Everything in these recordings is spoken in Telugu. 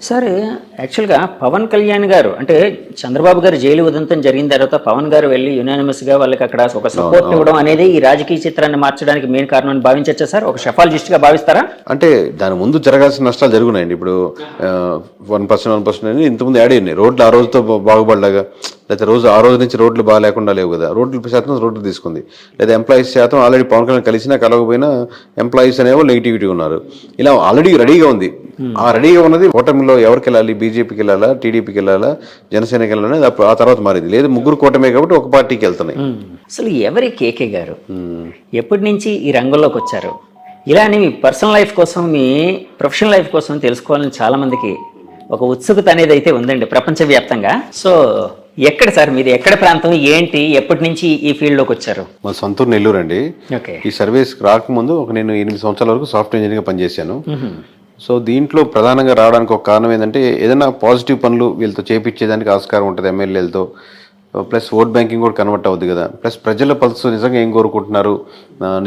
సరే, యాక్చువల్‌గా పవన్ కళ్యాణ్ గారు అంటే చంద్రబాబు గారు జైలు ఉదంతం జరిగిన తర్వాత పవన్ గారు వెళ్లి యునానిమస్‌గా వాళ్ళకి అక్కడ ఒక సపోర్ట్ ఇవ్వడం అనేది ఈ రాజకీయ చిత్రాన్ని మార్చడానికి మెయిన్ కారణం అని భావించొచ్చా సార్? ఒక షెఫాలజిస్ట్‌గా భావిస్తారా? అంటే దాని ముందు జరగాల్సిన నష్టాలు జరుగున్నాయండి. ఇప్పుడు 1% అని ఇంతకుముందు యాడ్ అయినాయి. రోడ్లు ఆ రోజుతో బాగుపడలాగా, లేకపోతే ఆ రోజు నుంచి రోడ్లు బాగా లేకుండా లేవు కదా. రోడ్ల శాతం రోడ్లు తీసుకుంది, లేదా ఎంప్లాయీస్ శాతం ఆల్రెడీ పవన్ కళ్యాణ్ కలిసినా కలవకపోయినా ఎంప్లాయీస్ అనేవో నెగిటివిటీ ఉన్నారు. ఇలా ఆల్రెడీ రెడీగా ఉంది. ఆ రెడీగా ఉన్నది కూటమిలో ఎవరికి వెళ్ళాలి, బీజేపీకి వెళ్ళాలా, టీడీపీకి వెళ్ళాలా, జనసేనకి వెళ్ళాలని ఆ తర్వాత మారింది. లేదు ముగ్గురు కూటమే కాబట్టి ఒక పార్టీకి వెళ్తున్నాయి. అసలు ఎవరి కేకే గారు ఎప్పటి నుంచి ఈ రంగంలోకి వచ్చారు? ఇలానే మీ పర్సనల్ లైఫ్ కోసం, మీ ప్రొఫెషనల్ లైఫ్ కోసం తెలుసుకోవాలని చాలా మందికి ఒక ఉత్సుకత అనేది అయితే ఉందండి ప్రపంచవ్యాప్తంగా. సో ఎక్కడ సార్ మీది, ఎక్కడ ప్రాంతం, ఏంటి, ఎప్పటి నుంచి ఈ ఫీల్డ్ లోకి వచ్చారు? మా సొంతూరు నెల్లూరు అండి. ఈ సర్వీస్ రాకముందు నేను 8 సంవత్సరాల వరకు సాఫ్ట్వేర్ ఇంజనీర్గా పనిచేశాను. సో దీంట్లో ప్రధానంగా రావడానికి ఒక కారణం ఏంటంటే ఏదైనా పాజిటివ్ పనులు వీళ్ళతో చేపించేదానికి ఆస్కారం ఉంటుంది ఎమ్మెల్యేలతో. ప్లస్ ఓట్ బ్యాంకింగ్ కూడా కన్వర్ట్ అవుద్ది కదా. ప్లస్ ప్రజల పల్స్ నిజంగా ఏం కోరుకుంటున్నారు,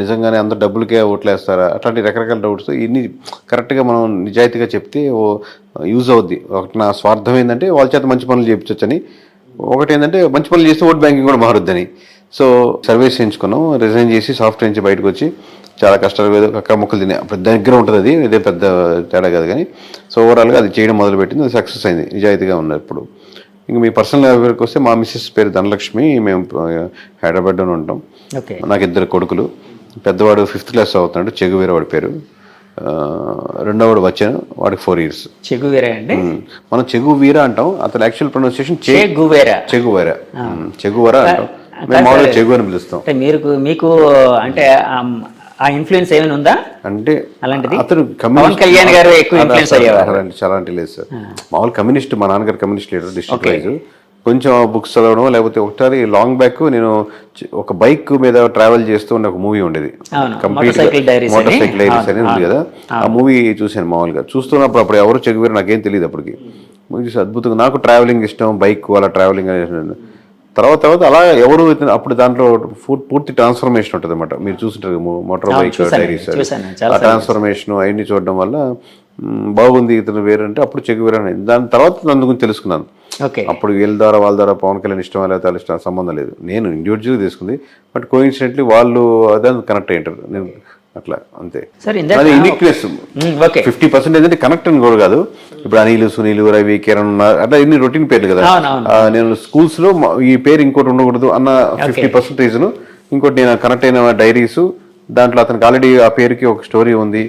నిజంగానే అందరూ డబ్బులకే ఓట్లు వేస్తారా, అట్లాంటి రకరకాల డౌట్స్ ఇన్ని కరెక్ట్గా మనం నిజాయితీగా చెప్తే యూజ్ అవుద్ది. ఒకటి నా స్వార్థం ఏంటంటే వాళ్ళ చేత మంచి పనులు చేయించవచ్చని, ఒకటి ఏంటంటే మంచి పనులు చేస్తే ఓట్ బ్యాంకింగ్ కూడా మారుద్దని. సో సర్వీస్ చేయించుకున్నాం, రిజైన్ చేసి సాఫ్ట్వేర్ నుంచి బయటకు వచ్చి చాలా కష్టాలు అక్కడ మొక్కలు తినే అప్పుడు దగ్గర ఉంటుంది. అది ఇదే పెద్ద తేడా కాదు కానీ. సో ఓవరాల్గా అది చేయడం మొదలుపెట్టింది, అది సక్సెస్ అయింది, నిజాయితీగా ఉన్నారు. ఇప్పుడు ఇంకా మీ పర్సనల్ లైఫ్కి వస్తే మా మిస్సెస్ పేరు ధనలక్ష్మి, మేము హైదరాబాద్లోనే ఉంటాం. నాకు 2 కొడుకులు. పెద్దవాడు 5th క్లాస్ అవుతున్నాడు, చెగువీర వాడి పేరు. రెండోవాడు వచ్చాను, వాడికి 4 years. చెగువీరా అండి? మనం చెగువీర అంటాం, అతను యాక్చువల్ ప్రొనౌన్సియేషన్ చెగువీర అంటాం. మేము మామూలుగా చెగు అని పిలుస్తాం. మీకు అంటే ఆ ఇన్ఫ్లుయెన్స్ ఏమైనా ఉందా అంటే అలాంటిది? అతను పవన్ కళ్యాణ్ గారు ఎక్కువ ఇన్ఫ్లుయెన్స్ అయ్యేవారు? చాలా అంటే లేదు సార్. మామూలు కమ్యూనిస్ట్, మా నాన్నగారు కమ్యూనిస్ట్ లీడర్ డిస్ట్రిక్ట్ వైజ్. కొంచెం బుక్స్ చదవడం, లేకపోతే ఒకసారి లాంగ్ బ్యాక్ నేను ఒక బైక్ మీద ట్రావెల్ చేస్తూ ఉన్న ఒక మూవీ ఉండేది, కంప్లీట్ మోటార్ సైకిల్ డైరీస్ అనేది ఉంది కదా. ఆ మూవీ చూశాను మామూలుగా. చూస్తున్నప్పుడు అప్పుడు ఎవరు చెగువేరు నాకేం తెలియదు అప్పటికి. మూవీ చూసి అద్భుతంగా, నాకు ట్రావెలింగ్ ఇష్టం, బైక్ అలా ట్రావెలింగ్ అనేది. తర్వాత అలా ఎవరు అప్పుడు దాంట్లో పూర్తి ట్రాన్స్ఫర్మేషన్ ఉంటుంది అనమాట. మీరు చూస్తుంటారు మోటార్ బైక్ డైరీస్, ఆ ట్రాన్స్ఫర్మేషన్ అవన్నీ చూడడం వల్ల బాగుంది ఇతను వేరంటే అప్పుడు చెగువేరు అనేది. దాని తర్వాత దాని గురించి తెలుసుకున్నాను. అప్పుడు వాళ్ళ ద్వారా పవన్ కళ్యాణ్ ఇష్టం లేదా ఇష్టం సంబంధం లేదు, నేను ఇండివిజువల్గా తీసుకుంది. బట్ కోఇన్సిడెంట్లీ వాళ్ళు అదే కనెక్ట్ అయ్యారు, నేను అట్లా అంతే. అది యూనిక్నెస్. 50% ఏంటంటే కనెక్ట్ అని కూడా కాదు. ఇప్పుడు అనిల్, సునీల్, రవి, కిరణ్ అట్లా ఇన్ని రొటీన్ పేర్లు కదా. నేను స్కూల్స్ లో ఈ పేరు ఇంకోటి ఉండకూడదు అన్న 50% రీజన్. ఇంకోటి నేను కనెక్ట్ అయిన డైరీస్, దాంట్లో అతనికి ఆల్రెడీ ఆ పేరుకి ఒక స్టోరీ ఉంది,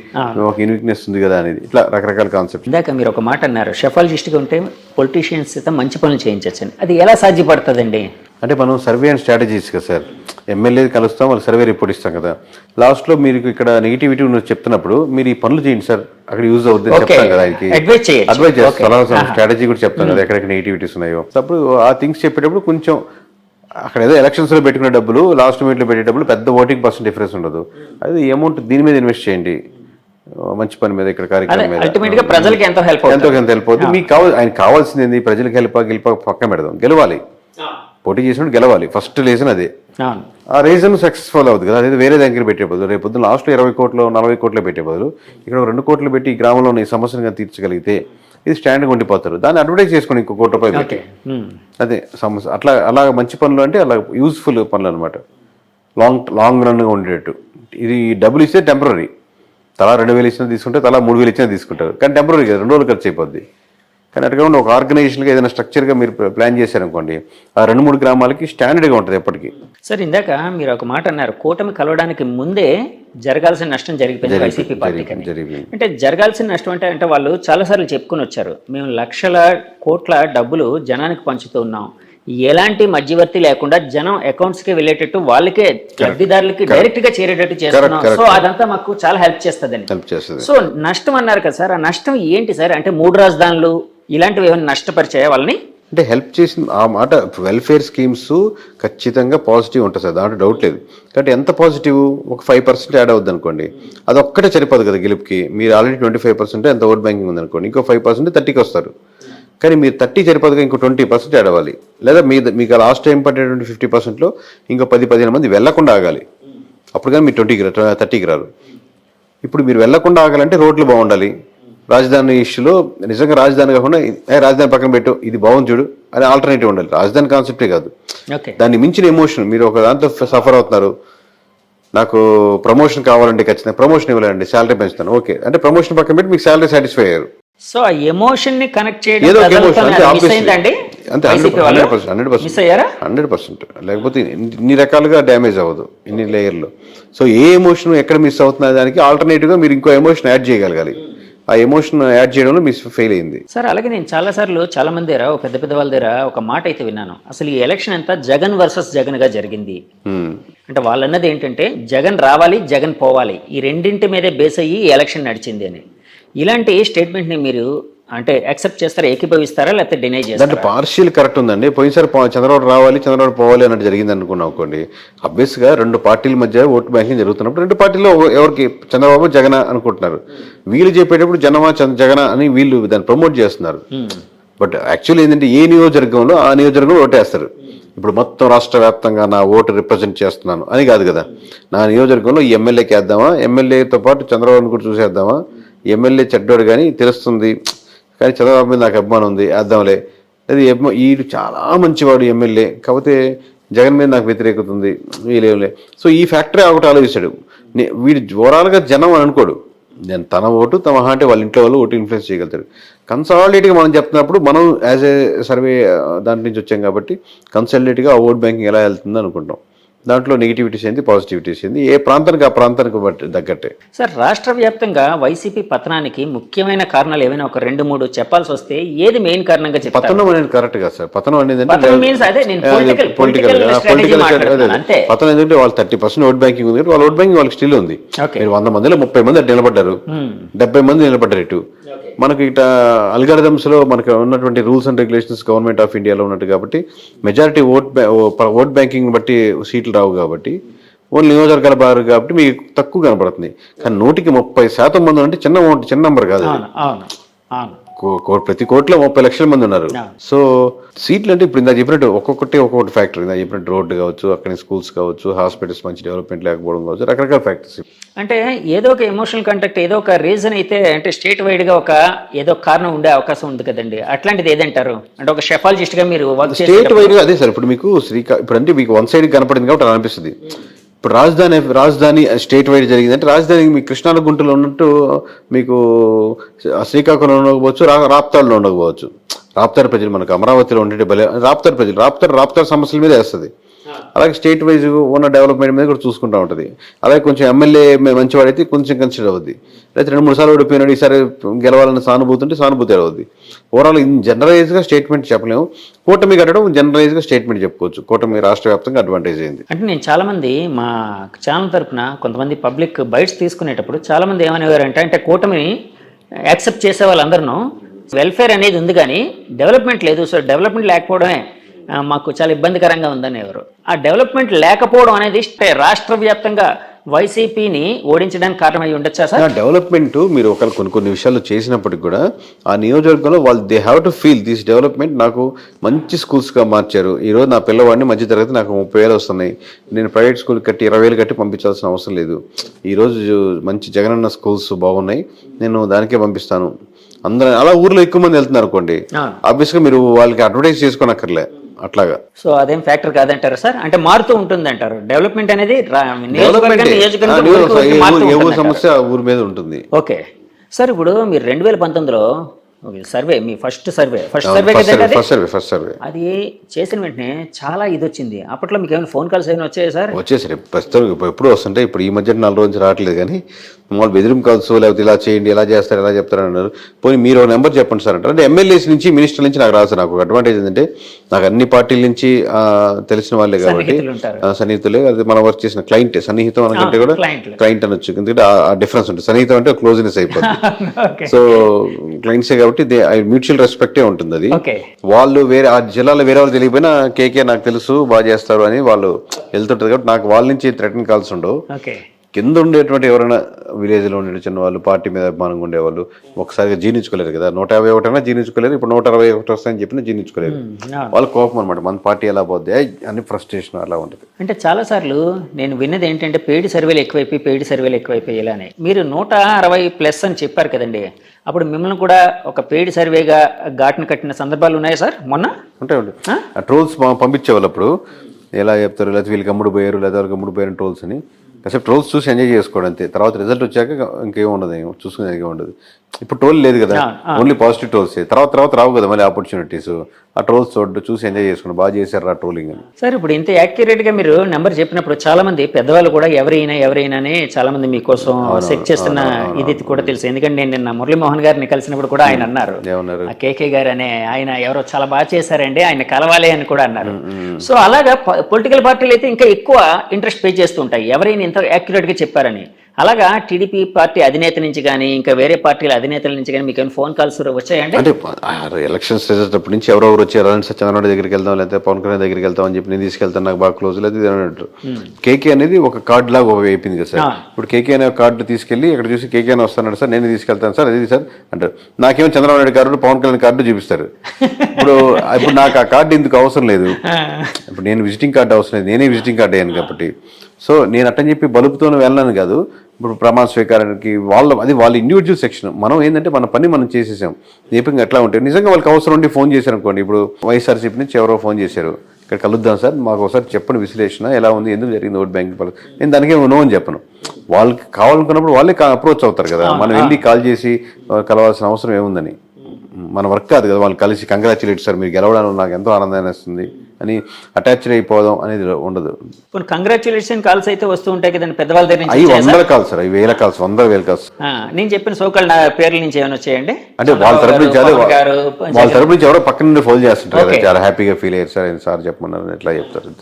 ఒక యూనిక్నెస్ ఉంది కదా అనేది. ఇట్లా రకరకాల కాన్సెప్ట్. ఇందాక మీరు ఒక మాట అన్నారు, షెఫాలజిస్ట్గా ఉంటే పొలిటీషియన్స్ మంచి పనులు చేయించచ్చని. అది ఎలా సాధ్యపడుతుందండి? అంటే మనం సర్వే అండ్ స్ట్రాటజీస్ కదా సార్. ఎమ్మెల్యే కలుస్తాం, వాళ్ళు సర్వే రిపోర్ట్ ఇస్తాం కదా. లాస్ట్లో మీరు ఇక్కడ నెగిటివిటీ ఉన్నది చెప్తున్నప్పుడు మీరు ఈ పనులు చేయండి సార్, అక్కడ యూజ్ అవుతుంది చెప్తాం కదా. ఆయనకి అడ్వైజ్ చేస్తాం, స్ట్రాటజీ కూడా చెప్తాం కదా ఎక్కడెక్కడ నెగిటివిటీస్ ఉన్నాయో. అప్పుడు ఆ థింగ్స్ చెప్పేటప్పుడు కొంచెం అక్కడ ఏదో ఎలక్షన్స్ లో పెట్టుకునే డబ్బులు, లాస్ట్ మినిట్ లో పెట్టే డబ్బులు పెద్ద ఓటింగ్ % డిఫరెన్స్ ఉండదు. అది అమౌంట్ దీని మీద ఇన్వెస్ట్ చేయండి, మంచి పని మీద, ఇక్కడ కార్యక్రమం మీద. ప్రజలకి ఎంతో హెల్ప్ అవుతుంది. మీకు ఆయన కావాల్సింది ఏంది? ప్రజలకు గెలిప పక్కన పెడదాం, గెలవాలి. పోటీ చేసినప్పుడు గెలవాలి, ఫస్ట్ రీజన్ అదే. ఆ రీజన్ సక్సెస్ఫుల్ అవుతుంది కదా. అదే వేరే దగ్గర పెట్టే బదులు, రేపు పొద్దున్న లాస్ట్లో 20 కోట్లు 40 కోట్లు పెట్టే బదులు ఇక్కడ 2 కోట్లు పెట్టి ఈ గ్రామంలో ఈ సమస్యను తీర్చగలిగితే ఇది స్టాండ్గా ఉండిపోతారు. దాన్ని అడ్వర్టైజ్ చేసుకుని ఇంకో ₹1 పెట్టి అదే సమస్య. అలా మంచి పనులు అంటే అలా యూస్ఫుల్ పనులు అనమాట, లాంగ్ రన్గా ఉండేటట్టు. ఇది డబ్బులు ఇస్తే టెంపరీ, తలా 2,000 ఇచ్చినా తీసుకుంటే, తలా 3,000 ఇచ్చినా తీసుకుంటారు. కానీ టెంపరీ కదా, 2 రోజులు ఖర్చు అయిపోద్ది. కానీ అటుగా ఒక ఆర్గనైజేషన్గా ఏదైనా స్ట్రక్చర్గా మీరు ప్లాన్ చేశారనుకోండి, ఆ 2-3 గ్రామాలకి స్టాండర్డ్గా ఉంటుంది ఎప్పటికీ. సార్, ఇందాక మీరు ఒక మాట అన్నారు, కూటమి కలవడానికి ముందే జరగాల్సిన నష్టం జరిగిపోయింది వైసీపీ పార్టీకి. అంటే జరగాల్సిన నష్టం అంటే వాళ్ళు చాలాసార్లు చెప్పుకుని వచ్చారు, మేము లక్షల కోట్ల డబ్బులు జనానికి పంచుతూ ఉన్నాం, ఎలాంటి మధ్యవర్తి లేకుండా జనం అకౌంట్స్కి వెళ్ళేటట్టు, వాళ్ళకే లబ్ధిదారులకి డైరెక్ట్ గా చేరేటట్టు చేస్తున్నాం. సో అదంతా మాకు చాలా హెల్ప్ చేస్తుందని. సో నష్టం అన్నారు కదా సార్, ఆ నష్టం ఏంటి సార్? అంటే 3 రాజధానులు ఇలాంటివి ఏమైనా నష్టపరిచాయా వాళ్ళని? అంటే హెల్ప్ చేసిన ఆ మాట, వెల్ఫేర్ స్కీమ్స్ ఖచ్చితంగా పాజిటివ్ ఉంటుంది సార్, దాంట్లో డౌట్ లేదు. కాబట్టి ఎంత పాజిటివ్, ఒక 5% యాడ్ అవుద్ది అనుకోండి, అది ఒక్కటే సరిపోదు కదా గెలుపుకి. మీరు ఆల్రెడీ 25% ఎంత ఓట్ బ్యాంకింగ్ ఉంది అనుకోండి, ఇంకో 5% 30కి వస్తారు. కానీ మీరు 30 సరిపోదుగా ఇంకో 20% యాడ్ అవ్వాలి. లేదా మీకు లాస్ట్ టైం పడేటువంటి 50%లో ఇంకో 10-15 మంది వెళ్లకుండా ఆగాలి. అప్పుడు కానీ మీరు 30కి రారు. ఇప్పుడు మీరు వెళ్లకుండా ఆగాలంటే రోడ్లు బాగుండాలి. రాజధాని ఇష్యూలో నిజంగా రాజధాని కాకుండా రాజధాని పక్కన పెట్టు ఇది బాగుంది చూడు అని ఆల్టర్నేటివ్ ఉండాలి. రాజధాని కాన్సెప్టే కాదు, దాన్ని మించిన ఎమోషన్. మీరు ఒక దాంతో సఫర్ అవుతున్నారు, నాకు ప్రమోషన్ కావాలంటే ఖచ్చితంగా ప్రమోషన్ ఇవ్వాలండి, శాలరీ పెంచుతాను, ఓకే అంటే ప్రమోషన్ పక్కన పెట్టి మీకు శాలరీ సాటిస్ఫై అయ్యారు. సో ఆ ఎమోషన్ ని కనెక్ట్ చేయడం ఏదో ఒక ఎమోషన్ ప్రజలతో అంటే miss అయిందండి? అంతే 100%. లేకపోతే ఇన్ని రకాలుగా డ్యామేజ్ అవ్వదు ఇన్ని లేయర్లు. సో ఏ ఎమోషన్ ఎక్కడ మిస్ అవుతున్న దానికి ఆల్టర్నేటివ్ గా మీరు ఇంకో ఎమోషన్ యాడ్ చేయగలగాలి. ఆ ఎమోషన్ యాడ్ చేయడంలో మిస్ ఫెయిల్ అయింది. సార్ అలాగే నేను చాలాసార్లు చాలా మంది దగ్గర పెద్ద పెద్ద వాళ్ళ దగ్గర ఒక మాట అయితే విన్నాను, అసలు ఈ ఎలక్షన్ అంతా జగన్ వర్సెస్ జగన్ గా జరిగింది. అంటే వాళ్ళు అన్నది ఏంటంటే జగన్ రావాలి జగన్ పోవాలి, ఈ రెండింటి మీదే బేస్ అయ్యి ఈ ఎలక్షన్ నడిచింది అని. ఇలాంటి స్టేట్మెంట్ ని మీరు అంటే యాక్సెప్ట్ చేస్తారా, ఏకీభవిస్తారా, లేకపోతే డినై చేస్తారా? దాంట్లో పార్షియల్ కరెక్ట్ ఉందండి. పోయినసారి చంద్రబాబు రావాలి చంద్రబాబు పోవాలి అన్నట్టు జరిగింది అనుకున్నాం అనుకోండి. అబ్వియస్ గా రెండు పార్టీల మధ్య ఓటు బ్యాంకింగ్ జరుగుతున్నప్పుడు రెండు పార్టీలో ఎవరికి చంద్రబాబు జగన్ అనుకుంటున్నారు. వీళ్ళు చెప్పేటప్పుడు జగన్ అని వీళ్ళు దాన్ని ప్రమోట్ చేస్తున్నారు. బట్ యాక్చువల్లీ ఏంటంటే ఏ నియోజకవర్గంలో ఆ నియోజకవర్గంలో ఓటేస్తారు. ఇప్పుడు మొత్తం రాష్ట్ర వ్యాప్తంగా నా ఓటు రిప్రజెంట్ చేస్తున్నాను అని కాదు కదా. నా నియోజకవర్గంలో ఈ ఎమ్మెల్యేకి వేద్దామా, ఎమ్మెల్యేతో పాటు చంద్రబాబుని కూడా చూసేద్దామా, ఎమ్మెల్యే చెడ్డోడు కానీ తెలుస్తుంది కానీ చంద్రబాబు మీద నాకు అభిమానం ఉంది వేద్దాంలే, అది వీడు చాలా మంచివాడు ఎమ్మెల్యే కాకపోతే జగన్ మీద నాకు వ్యతిరేకత ఉంది వీళ్ళేంలే. సో ఈ ఫ్యాక్టరీ ఒకటి ఆలోచిస్తాడు. వీడు ఓవరాల్గా జనం అని అనుకోడు, నేను తన ఓటు తమ అంటే వాళ్ళ ఇంట్లో వాళ్ళు ఓటు ఇన్ఫ్లుయెన్స్ చేయగలుగుతాడు. కన్సాలిడేట్గా మనం చెప్తున్నప్పుడు మనం యాజ్ ఏ సర్వే దాంట్ నుంచి వచ్చాం కాబట్టి కన్సాలిడేట్గా ఆ ఓట్ బ్యాంకింగ్ ఎలా వెళ్తుంది అనుకుంటాం. దాంట్లో నెగిటివిటీస్ ఏంది పాజిటివిటీస్ ఏంది ఏ ప్రాంతానికి ఆ ప్రాంతానికి బట్టి తగ్గట్టే. సార్ రాష్ట్ర వ్యాప్తంగా వైసీపీ పతనానికి ముఖ్యమైన కారణాలు ఏమైనా ఒక 2-3 చెప్పాల్సి వస్తే ఏది మెయిన్ కారణంగా చెప్తారు? పతనం అనేది కరెక్ట్ కాదు సార్. పతనం అనేది పొలిటికల్ పతనం ఏంటంటే వాళ్ళు 30% ఓట్ బ్యాంకింగ్ ఉంది, వాళ్ళ ఓట్ బ్యాంకింగ్ వాళ్ళకి స్టిల్ ఉంది. మీరు 100 మందిలో 30 మంది అటు నిలబడ్డారు, 70 మంది నిలబడ్డారు. ఇటు మనకి ఇట అల్గారిథమ్స్ లో మనకు ఉన్నటువంటి rules and regulations government of ఇండియాలో ఉన్నట్టు కాబట్టి మెజారిటీ ఓట్ బ్యాంకింగ్ బట్టి సీట్లు రావు కాబట్టి ఓన్లీ నియోజకవర్గాల బారు కాబట్టి మీకు తక్కువ కనపడుతుంది. కానీ 130% మంది అంటే చిన్న నెంబర్ కాదు. ప్రతి కోట్లో 30 లక్షల మంది ఉన్నారు. సో సీట్లు అంటే ఇప్పుడు ఇందా చెప్పినట్టు ఒక్కొక్కటి ఫ్యాక్టరీ ఇందా చెప్పినట్టు రోడ్డు కావచ్చు, అక్కడ స్కూల్స్ కావచ్చు, హాస్పిటల్స్ మంచి డెవలప్మెంట్ లేకపోవడం కావచ్చు, రకరకాల ఫ్యాక్టరీస్. అంటే ఏదో ఒక ఎమోషనల్ కాంటాక్ట్ ఏదో ఒక రీజన్ అయితే అంటే స్టేట్ వైడ్ గా ఏదో కారణం ఉండే అవకాశం ఉంది కదండి. అట్లాంటిది ఏదంటారు? అంటే ఒక షెఫాలజిస్ట్ గా మీరు స్టేట్ వైడ్ గా అదే సార్. ఇప్పుడు మీకు ఇప్పుడు అంటే మీకు వన్ సైడ్ కనపడింది కాబట్టి అలా అనిపిస్తుంది. ఇప్పుడు రాజధాని స్టేట్ వైడ్ జరిగిందంటే రాజధాని మీకు కృష్ణా గుంటలో ఉన్నట్టు మీకు శ్రీకాకుళంలో ఉండకపోవచ్చు, రాప్తాడులో ఉండకపోవచ్చు. రాప్తాడు ప్రజలు మనకు అమరావతిలో ఉండే రాప్తాడు ప్రజలు రాప్తాడు సమస్యల మీద వేస్తుంది. అలాగే స్టేట్ వైజ్ ఉన్న డెవలప్మెంట్ మీద కూడా చూసుకుంటూ ఉంటుంది. అలాగే కొంచెం ఎమ్మెల్యే మంచివాడైతే కొంచెం కన్సిడర్ అవుద్ది. అయితే 2-3 సార్లు ఓడిపోయినాడు, ఈసారి గెలవాలని సానుభూతి ఉంటే సానుభూతి అవుద్ది. ఓవరాల్ జనరలైజ్గా స్టేట్మెంట్ చెప్పలేము. కూటమి కట్టడం జనరలైజ్గా స్టేట్మెంట్ చెప్పుకోవచ్చు. కూటమి రాష్ట్ర వ్యాప్తంగా అడ్వాంటేజ్ అయింది. అంటే నేను చాలా మంది మా ఛానల్ తరఫున కొంతమంది పబ్లిక్ బైట్స్ తీసుకునేటప్పుడు చాలా మంది ఏమనేవారంటే అంటే కూటమిని యాక్సెప్ట్ చేసే వాళ్ళందరూ వెల్ఫేర్ అనేది ఉంది కానీ డెవలప్మెంట్ లేదు, సో డెవలప్మెంట్ లేకపోవడమే మాకు చాలా ఇబ్బందికరంగా ఉందని ఎవరు. ఆ డెవలప్మెంట్ లేకపోవడం అనేది రాష్ట్ర వ్యాప్తంగా వైసీపీని ఓడించడానికి కారణమై ఉండొచ్చా సార్? డెవలప్మెంట్ మీరు కొన్ని విషయాలు చేసినప్పటికి కూడా ఆ నియోజకవర్గంలో వాళ్ళు they have to feel this development. నాకు మంచి స్కూల్స్గా మార్చారు. ఈరోజు నా పిల్లవాడిని మధ్య తరగతి నాకు 30,000 వస్తున్నాయి, నేను ప్రైవేట్ స్కూల్ కట్టి 20,000 కట్టి పంపించాల్సిన అవసరం లేదు. ఈరోజు మంచి జగనన్న స్కూల్స్ బాగున్నాయి, నేను దానికే పంపిస్తాను. అందరూ అలా ఊర్లో ఎక్కువ మంది వెళ్తున్నారు అనుకోండి, ఆబ్వియస్గా మీరు వాళ్ళకి అడ్వర్టైజ్ చేసుకోనక్కర్లే అట్లాగా. సో అదేం ఫ్యాక్టర్ కాదంటారు సార్? అంటే మారుతూ ఉంటుంది అంటారు డెవలప్మెంట్ అనేది సమస్య ఊరి మీద ఉంటుంది. ఓకే సార్, ఇప్పుడు మీరు 2019లో సర్వే మీ ఫస్ట్ సర్వే అది చేసిన వెంటనే చాలా ఇది వచ్చింది. అప్పట్లో మీకు ఏమైనా ఫోన్ కాల్స్ ఏమైనా వచ్చాయి సార్? వచ్చేసరి ప్రస్తుతం ఎప్పుడు వస్తుంటే ఇప్పుడు ఈ మధ్య 4 రోజులు నుంచి రావట్లేదు కానీ మామూలు బెదిరింపు కాల్స్ లేకపోతే ఇలా చేయండి ఇలా చేస్తారు ఎలా చెప్తారు అన్నారు. పోనీ మీరు ఒక నెంబర్ చెప్పండి సార్ అంటారు. అంటే ఎమ్మెల్యేస్ నుంచి మినిస్టర్ నుంచి నాకు రాదు. నాకు ఒక అడ్వాంటేజ్ ఏంటంటే నాకు అన్ని పార్టీల నుంచి తెలిసిన వాళ్ళే కాబట్టి సన్నిహితులే, అది మనం వర్క్ చేసిన క్లయింట్. సన్నిహితం అనకంటే కూడా క్లయింట్ అనొచ్చు, ఎందుకంటే ఆ డిఫరెన్స్ ఉంటుంది. సన్నిహితం అంటే క్లోజ్నెస్ అయిపోతుంది. సో క్లయింట్సే కాబట్టి మ్యూచువల్ రెస్పెక్టే ఉంటుంది. అది వాళ్ళు వేరే ఆ జిల్లాలో వేరే వాళ్ళు తెలియకపోయినా కేకే నాకు తెలుసు బాగా చేస్తారు అని వాళ్ళు వెళ్తుంటారు కాబట్టి నాకు వాళ్ళ నుంచి థ్రెటన్ కాల్స్ ఉండవు. కింద ఉండేటువంటి ఎవరైనా విలేజ్లో ఉండే చిన్న వాళ్ళు పార్టీ మీద అభిమానంగా ఉండేవాళ్ళు ఒకసారిగా జీర్ణించుకోలేరు కదా. 151 అయినా జీర్ణించుకోలేరు, ఇప్పుడు 161 వస్తాయని చెప్పినా జీర్ణించుకోలేరు. వాళ్ళ కోపం అనమాట, మన పార్టీ ఎలా పోద్ది అని ఫ్రస్ట్రేషన్ అలా ఉంటుంది. అంటే చాలాసార్లు నేను విన్నది ఏంటంటే పెయిడ్ సర్వేలు ఎక్కువైపోయి ఇలానే మీరు 160+ అని చెప్పారు కదండి, అప్పుడు మిమ్మల్ని కూడా ఒక పెయిడ్ సర్వేగా ఘాటును కట్టిన సందర్భాలు ఉన్నాయా సార్? మొన్న ఉంటాయి. ఆ ట్రోల్స్ పంపించేవాళ్ళు అప్పుడు ఎలా చెప్తారు, లేకపోతే వీళ్ళకి అమ్ముడు పోయారు లేదా వాళ్ళకి అమ్ముడు పోయారు ట్రోల్స్ అని. కాసేపు ట్రోల్స్ చూసి ఎంజాయ్ చేసుకోవడం అంతే. తర్వాత రిజల్ట్ వచ్చాక ఇంకేం ఉండదు, చూసుకునేది ఉండదు. ఇప్పుడు ట్రోల్ లేదు కదా, ఓన్లీ పాజిటివ్ ట్రోల్స్. తర్వాత రావు కదా మళ్ళీ ఆపర్చునిటీస్. ఆ ట్రోల్స్ చూసి ఎంజాయ్ చేసుకోండి, బాగా చేశారు ఆ ట్రోలింగ్ అని. సార్ ఇప్పుడు ఇంత యాక్యురేట్గా మీరు నెంబర్ చెప్పినప్పుడు చాలా మంది పెద్దవాళ్ళు కూడా ఎవరైనా చాలా మంది మీకోసం సెట్ చేస్తున్న ఇది కూడా తెలుసు. ఎందుకంటే నేను నిన్న మురళీమోహన్ గారిని కలిసినప్పుడు కూడా ఆయన అన్నారు, ఆ కేకే గారు అనే ఆయన ఎవరో చాలా బాగా చేశారండి, ఆయన కలవాలి అని కూడా అన్నారు. సో అలాగా పొలిటికల్ పార్టీలు అయితే ఇంకా ఎక్కువ ఇంట్రెస్ట్ పే చేస్తుంటాయి ఎవరైనా ఇంత యాక్యురేట్గా చెప్పారని. అలాగా టీడీపీ పార్టీ అధినేత నుంచి కానీ ఇంకా వేరే పార్టీల అధినేతల నుంచి కానీ మీకు ఫోన్ కాల్స్ వచ్చాయండి? అంటే ఎలక్షన్స్ రిజల్ట్ అప్పటి నుంచి ఎవరెవరు వచ్చారు, చంద్రబాబు దగ్గరికి వెళ్తాం లేకపోతే పవన్ కళ్యాణ్ దగ్గరికి వెళ్తాం అని చెప్పి నేను తీసుకెళ్తాను, నాకు బాగా క్లోజ్ లేదు అన్నట్టు. కేకే అనేది ఒక కార్డు లాగా అయిపోయింది కదా సార్. ఇప్పుడు కేకే అనే కార్డు తీసుకెళ్లి ఇక్కడ చూసి కేకే అని వస్తాను సార్, నేను తీసుకెళ్తాను సార్, అది సార్ అంటారు. నాకేమో చంద్రబాబు నాయుడు కార్డు పవన్ కళ్యాణ్ కార్డు చూపిస్తారు. ఇప్పుడు నాకు ఆ కార్డు ఎందుకు అవసరం లేదు, ఇప్పుడు నేను విజిటింగ్ కార్డు అవసరం లేదు, నేనే విజిటింగ్ కార్డు అయ్యాను కాబట్టి. సో నేను అట్టని చెప్పి బలుపుతోనే వెళ్ళాను కాదు. ఇప్పుడు ప్రమాణ స్వీకారానికి వాళ్ళ ఇండివిజువల్ సెక్షన్. మనం ఏంటంటే మన పని మనం చేసేసాం. దీపంగా ఎట్లా ఉంటే నిజంగా వాళ్ళకి అవసరం ఉండి ఫోన్ చేశారు అనుకోండి. ఇప్పుడు వైఎస్ఆర్సీపీ నుంచి ఎవరో ఫోన్ చేశారు, ఇక్కడ కలుద్దాం సార్, మాకు ఒకసారి చెప్పండి విశ్లేషణ ఎలా ఉంది, ఎందుకు జరిగింది ఓట్ బ్యాంక్. నేను దానికే నో అని చెప్పను. వాళ్ళకి కావాలనుకున్నప్పుడు వాళ్ళే అప్రోచ్ అవుతారు కదా, మనం వెళ్ళి కాల్ చేసి కలవాల్సిన అవసరం ఏముందని. మన వర్క్ కాదు కదా వాళ్ళు కలిసి కంగ్రాచులేట్ సార్ మీరు గెలవడానికి నాకు ఎంతో ఆనందాన్ని వస్తుంది అని అటాచ్డ్ అయిపోదాం అనేది ఉండదు. కంగ్రాచులేషన్ కాల్స్ అయితే వస్తూ ఉంటాయి కదండి పెద్దవాళ్ళ దగ్గర నుంచి. అవి 100 కాల్స్ సార్, అవి 1000 కాల్స్, 100,000 కాల్స్. నేను చెప్పిన సోకాల్ నా పేర్ల నుంచి ఏమైనా వచ్చాయండి అంటే వాళ్ళ తరపు నుంచి ఎవరో పక్కన నుండి ఫోన్ చేస్తుంటారు కదా, చాలా హ్యాపీగా ఫీల్ అయ్యారు సార్, సార్ చెప్పమన్నారు ఎట్లా చెప్తారు.